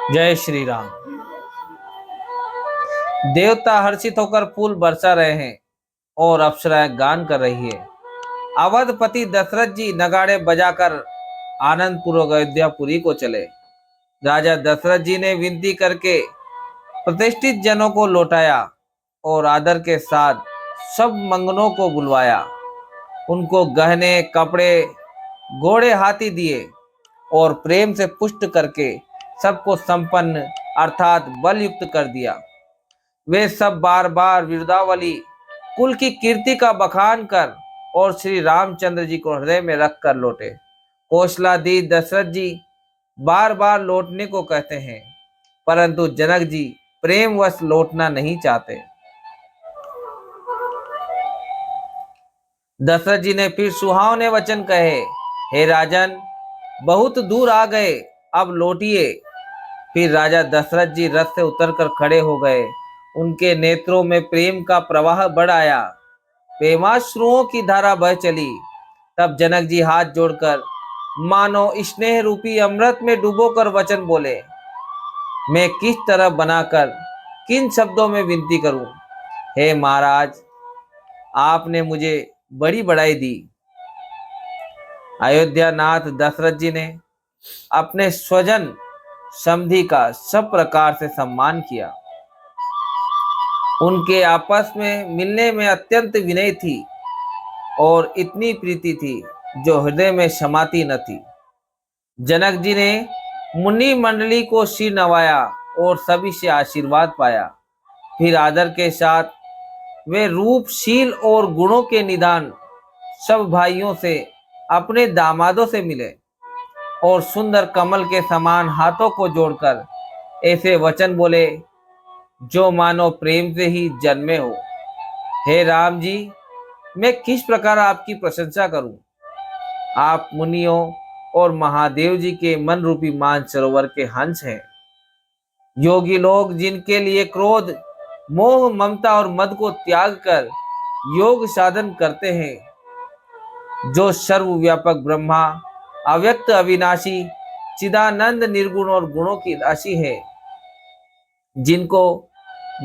जय श्री राम। देवता हर्षित होकर फूल बरसा रहे हैं और अप्सराएं गान कर रही है। अवधपति दशरथ जी नगाड़े बजाकर आनंद पूर्वक अयोध्यापुरी को चले। राजा दशरथ जी ने विनती करके प्रतिष्ठित जनों को लौटाया और आदर के साथ सब मंगनों को बुलवाया। उनको गहने, कपड़े, घोड़े, हाथी दिए और प्रेम से पुष्ट करके सबको संपन्न अर्थात बल युक्त कर दिया। वे सब बार बार वीरदावली कुल की कीर्ति का बखान कर और श्री रामचंद्र जी को हृदय में रख कर लौटे। कौशलाधीश दशरथ जी बार बार लौटने को कहते हैं, परंतु जनक जी प्रेमवश लौटना नहीं चाहते। दशरथ जी ने फिर सुहावने वचन कहे, हे राजन, बहुत दूर आ गए, अब लौटिए। फिर राजा दशरथ जी रथ से उतरकर खड़े हो गए। उनके नेत्रों में प्रेम का प्रवाह बढ़ आया, प्रेमाश्रुओं की धारा बह चली। तब जनक जी हाथ जोड़कर मानो स्नेह रूपी अमृत में डूबोकर वचन बोले, मैं किस तरह बनाकर किन शब्दों में विनती करूं। हे महाराज, आपने मुझे बड़ी बड़ाई दी। अयोध्या नाथ दशरथ जी ने अपने स्वजन समधि का सब प्रकार से सम्मान किया। उनके आपस में मिलने में अत्यंत विनय थी और इतनी प्रीति थी जो हृदय में समाती न थी। जनक जी ने मुनि मंडली को सिर नवाया और सभी से आशीर्वाद पाया। फिर आदर के साथ वे रूपशील और गुणों के निदान सब भाइयों से, अपने दामादों से मिले और सुंदर कमल के समान हाथों को जोड़कर ऐसे वचन बोले जो मानो प्रेम से ही जन्मे हो। हे राम जी, मैं किस प्रकार आपकी प्रशंसा करूं। आप मुनियों और महादेव जी के मन रूपी मानसरोवर के हंस हैं। योगी लोग जिनके लिए क्रोध, मोह, ममता और मद को त्याग कर योग साधन करते हैं, जो सर्वव्यापक ब्रह्मा, अव्यक्त अविनाशी, चिदानंद, निर्गुण और गुणों की राशि है, जिनको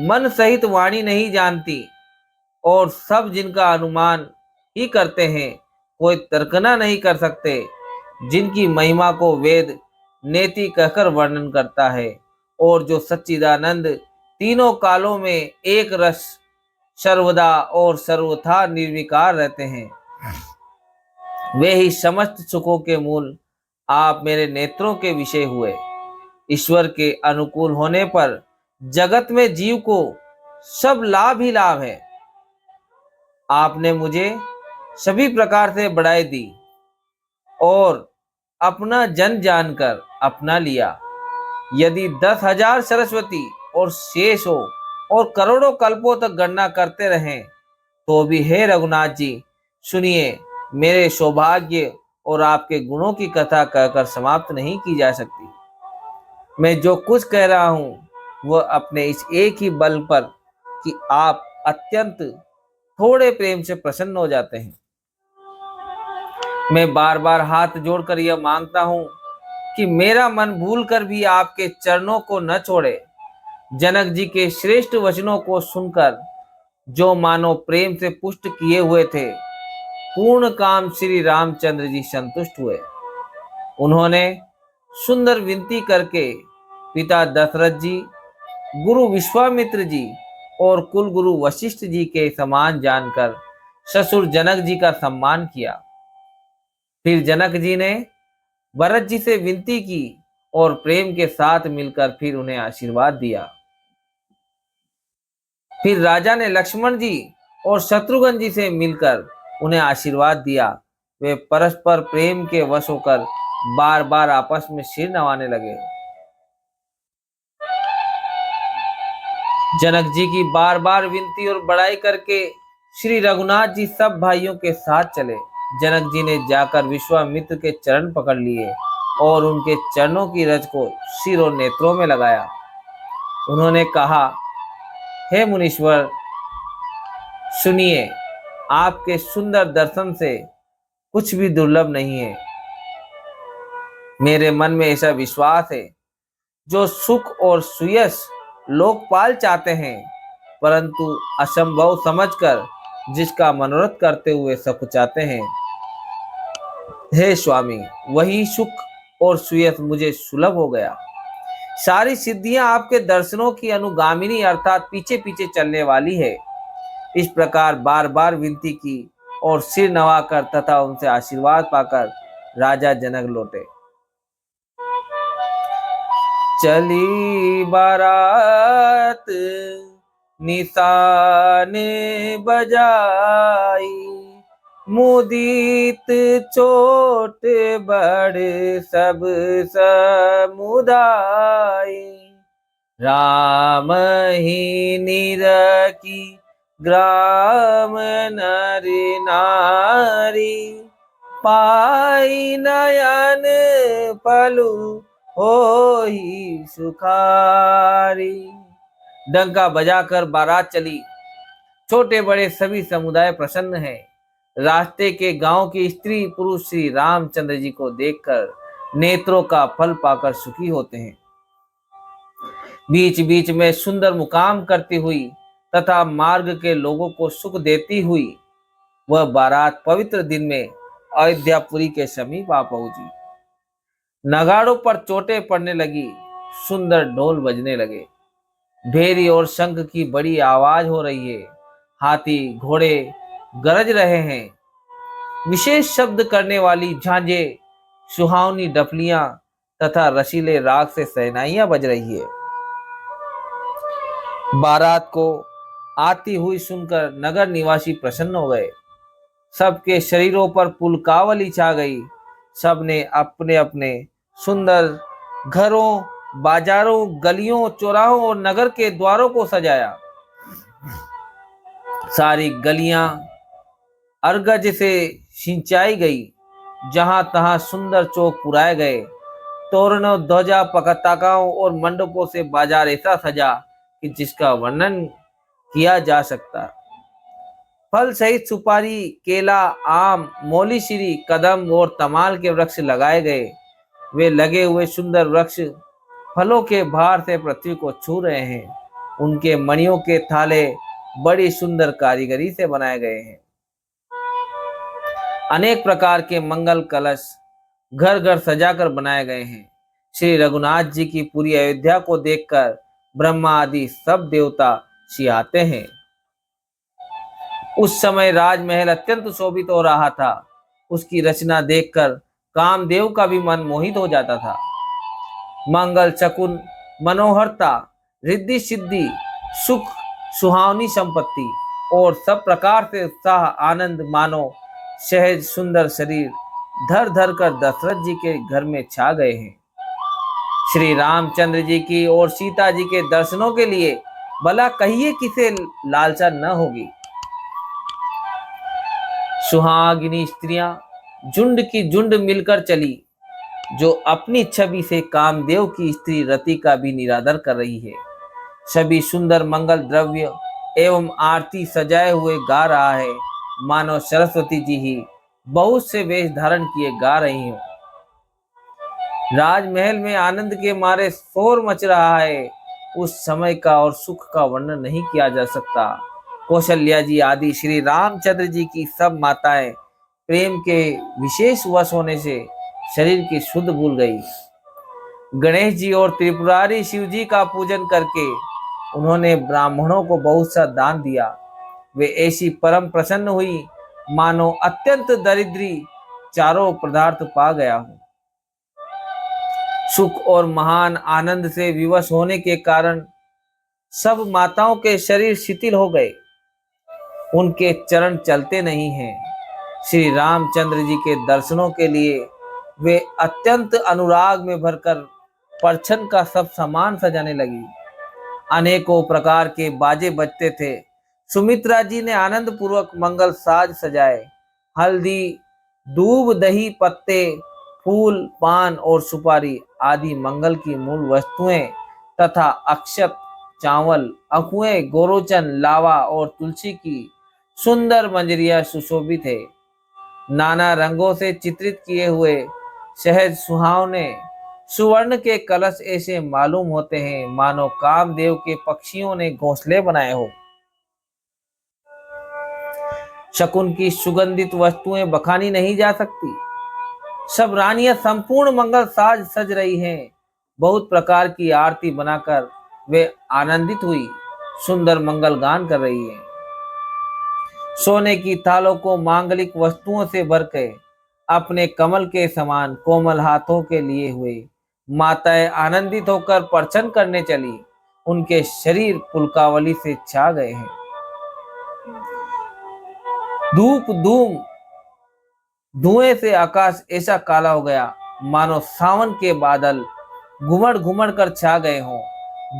मन सहित वाणी नहीं जानती और सब जिनका अनुमान ही करते हैं, कोई तर्कना नहीं कर सकते, जिनकी महिमा को वेद नेति कहकर वर्णन करता है और जो सच्चिदानंद तीनों कालों में एक रस सर्वदा और सर्वथा निर्विकार रहते हैं, वे ही समस्त सुखों के मूल आप मेरे नेत्रों के विषय हुए। ईश्वर के अनुकूल होने पर जगत में जीव को सब लाभ ही लाभ है। आपने मुझे सभी प्रकार से बढ़ाई दी और अपना जन जानकर अपना लिया। यदि 10,000 सरस्वती और शेष हो और करोड़ों कल्पों तक गणना करते रहें तो भी हे रघुनाथ जी, सुनिए, मेरे सौभाग्य और आपके गुणों की कथा कहकर समाप्त नहीं की जा सकती। मैं जो कुछ कह रहा हूं वह अपने इस एक ही बल पर कि आप अत्यंत थोड़े प्रेम से प्रसन्न हो जाते हैं। मैं बार बार हाथ जोड़कर यह मांगता हूं कि मेरा मन भूल कर भी आपके चरणों को न छोड़े। जनक जी के श्रेष्ठ वचनों को सुनकर जो मानो प्रेम से पुष्ट किए हुए थे, पूर्ण काम श्री रामचंद्र जी संतुष्ट हुए। उन्होंने सुंदर विनती करके पिता दशरथ जी, गुरु विश्वामित्र जी और कुल गुरु वशिष्ठ जी के समान जानकर ससुर जनक जी का सम्मान किया। फिर जनक जी ने भरत जी से विनती की और प्रेम के साथ मिलकर फिर उन्हें आशीर्वाद दिया। फिर राजा ने लक्ष्मण जी और शत्रुघ्न जी से मिलकर उन्हें आशीर्वाद दिया। वे परस्पर प्रेम के वश होकर बार बार आपस में सिर नवाने लगे। जनक जी की बार बार विनती और बड़ाई करके श्री रघुनाथ जी सब भाइयों के साथ चले। जनक जी ने जाकर विश्वामित्र के चरण पकड़ लिए और उनके चरणों की रज को सिर और नेत्रों में लगाया। उन्होंने कहा, हे मुनीश्वर, सुनिए, आपके सुंदर दर्शन से कुछ भी दुर्लभ नहीं है। मेरे मन में ऐसा विश्वास है जो सुख और सुयश लोकपाल चाहते हैं, परंतु असंभव समझकर जिसका मनोरथ करते हुए सब कुछ चाहते हैं। हे स्वामी, वही सुख और सुयश मुझे सुलभ हो गया। सारी सिद्धियां आपके दर्शनों की अनुगामिनी अर्थात पीछे पीछे चलने वाली है। इस प्रकार बार बार विनती की और सिर नवाकर तथा उनसे आशीर्वाद पाकर राजा जनक लौटे। चली बारात निशान बजाई, मुदित छोट बड़ सब समुदाय। राम ही निरखी ग्राम नर नारी, पाई नयन पलु होई सुखारी। डंका बजाकर बारात चली। छोटे बड़े सभी समुदाय प्रसन्न हैं। रास्ते के गांव की स्त्री पुरुष श्री रामचंद्र जी को देखकर नेत्रों का फल पाकर सुखी होते हैं। बीच बीच में सुंदर मुकाम करती हुई तथा मार्ग के लोगों को सुख देती हुई वह बारात पवित्र दिन में अयोध्यापुरी के समीप आ पहुंची। नगाड़ों पर चोटें पड़ने लगी, सुंदर ढोल बजने लगे, भेरी और शंख की बड़ी आवाज हो रही है, हाथी घोड़े गरज रहे हैं, विशेष शब्द करने वाली झांझे, सुहावनी डफलियां तथा रसीले राग से शहनाइयां बज रही है। बारात को आती हुई सुनकर नगर निवासी प्रसन्न हो गए। सबके शरीरों पर पुलकावली छा गई। सबने अपने अपने सुंदर घरों, बाजारों, गलियों, चौराहों और नगर के द्वारों को सजाया। सारी गलियां अर्गज से सिंचाई गई। जहां तहां सुंदर चौक पुराए गए। तोरणों, ध्वजा, पताकाओं और मंडपों से बाजार ऐसा सजा कि जिसका वर्णन किया जा सकता। फल सहित सुपारी, केला, आम, मौलीश्री, कदम और तमाल के वृक्ष लगाए गए। वे लगे हुए सुंदर वृक्ष फलों के भार से पृथ्वी को छू रहे हैं। उनके मणियों के थाले बड़ी सुंदर कारीगरी से बनाए गए हैं। अनेक प्रकार के मंगल कलश घर घर सजाकर बनाए गए हैं। श्री रघुनाथ जी की पूरी अयोध्या को देखकर ब्रह्मा आदि सब देवता सियाते हैं। उस समय राजमहल अत्यंत शोभित हो रहा था। उसकी रचना देखकर कामदेव का भी मन मोहित हो जाता था। मंगल, शकुन, मनोहरता, रिद्धि सिद्धि, सुख, सुहावनी संपत्ति और सब प्रकार से उत्साह, आनंद मानो सहज सुंदर शरीर धर धर कर दशरथ जी के घर में छा गए हैं। श्री रामचंद्र जी की और सीता जी के दर्शनों के लिए भला कहिए किसे लालसा न होगी। सुहागिनी स्त्रियां झुंड की झुंड मिलकर चली, जो अपनी छवि से कामदेव की स्त्री रति का भी निरादर कर रही है। सभी सुंदर मंगल द्रव्य एवं आरती सजाए हुए गा रहा है, मानो सरस्वती जी ही बहुत से वेश धारण किए गा रही हो। राजमहल में आनंद के मारे शोर मच रहा है। उस समय का और सुख का वर्णन नहीं किया जा सकता। कौशल्या जी आदि श्री रामचंद्र जी की सब माताएं प्रेम के विशेष वश होने से शरीर की शुद्ध भूल गई। गणेश जी और त्रिपुरारी शिव जी का पूजन करके उन्होंने ब्राह्मणों को बहुत सा दान दिया। वे ऐसी परम प्रसन्न हुई मानो अत्यंत दरिद्री चारों पदार्थ पा गया हूं। सुख और महान आनंद से विवश होने के कारण सब माताओं के शरीर शिथिल हो गए। उनके चरण चलते नहीं हैं। श्री रामचंद्र जी के दर्शनों के लिए वे अत्यंत अनुराग में भरकर परछन का सब सामान सजाने लगी। अनेकों प्रकार के बाजे बजते थे। सुमित्रा जी ने आनंद पूर्वक मंगल साज सजाए। हल्दी, दूब, दही, पत्ते, फूल, पान और सुपारी आदि मंगल की मूल वस्तुएं तथा अक्षत, चावल, अखुएं, गोरोचन, लावा और तुलसी की सुंदर मंजरियां सुशोभित है। नाना रंगों से चित्रित किए हुए सहज सुहावने सुवर्ण के कलश ऐसे मालूम होते हैं मानो कामदेव के पक्षियों ने घोंसले बनाए हो। शकुन की सुगंधित वस्तुएं बखानी नहीं जा सकती। सब रानियां संपूर्ण मंगल साज सज रही हैं। बहुत प्रकार की आरती बनाकर वे आनंदित हुई सुंदर मंगल गान कर रही हैं। सोने की थालों को मांगलिक वस्तुओं से भर के अपने कमल के समान कोमल हाथों के लिए हुए माताएं आनंदित होकर प्रचन करने चली। उनके शरीर पुलकावली से छा गए हैं। धूप धूम धुएं से आकाश ऐसा काला हो गया मानो सावन के बादल घुमड़ घुमड़ कर छा गए हों।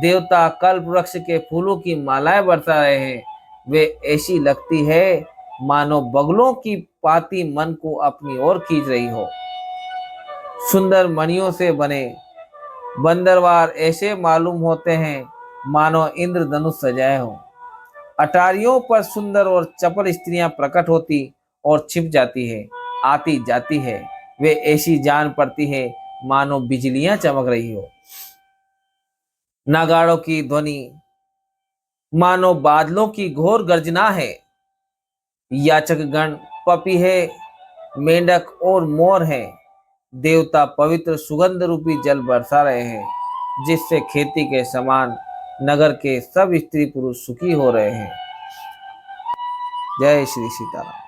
देवता कल्प वृक्ष के फूलों की मालाएं बरसा रहे हैं। वे ऐसी लगती है मानो बगलों की पाती मन को अपनी ओर खींच रही हो। सुंदर मणियों से बने बंदरवार ऐसे मालूम होते हैं मानो इंद्रधनुष सजाए हो। अटारियों पर सुंदर और चपल स्त्रियां प्रकट होती और छिप जाती है, आती जाती है। वे ऐसी जान पड़ती है मानो बिजलियां चमक रही हो। नगाड़ों की ध्वनि मानो बादलों की घोर गर्जना है। याचक गण पपीहे, मेंढक और मोर हैं। देवता पवित्र सुगंध रूपी जल बरसा रहे हैं जिससे खेती के समान नगर के सब स्त्री पुरुष सुखी हो रहे हैं। जय श्री सीताराम।